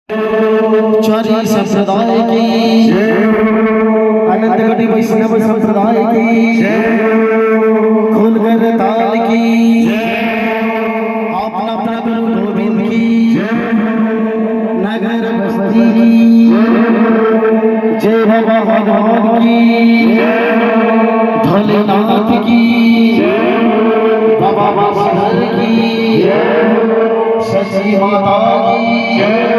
चारी संप्रदाय की अनंत कोटि वैष्णव संप्रदाय की खुलकर ताल की अपना अपना गुरु गोविंद की नगर बस्ती की जय बाबा भगवान की भोलेनाथ की बाबा बाबा की सची माता की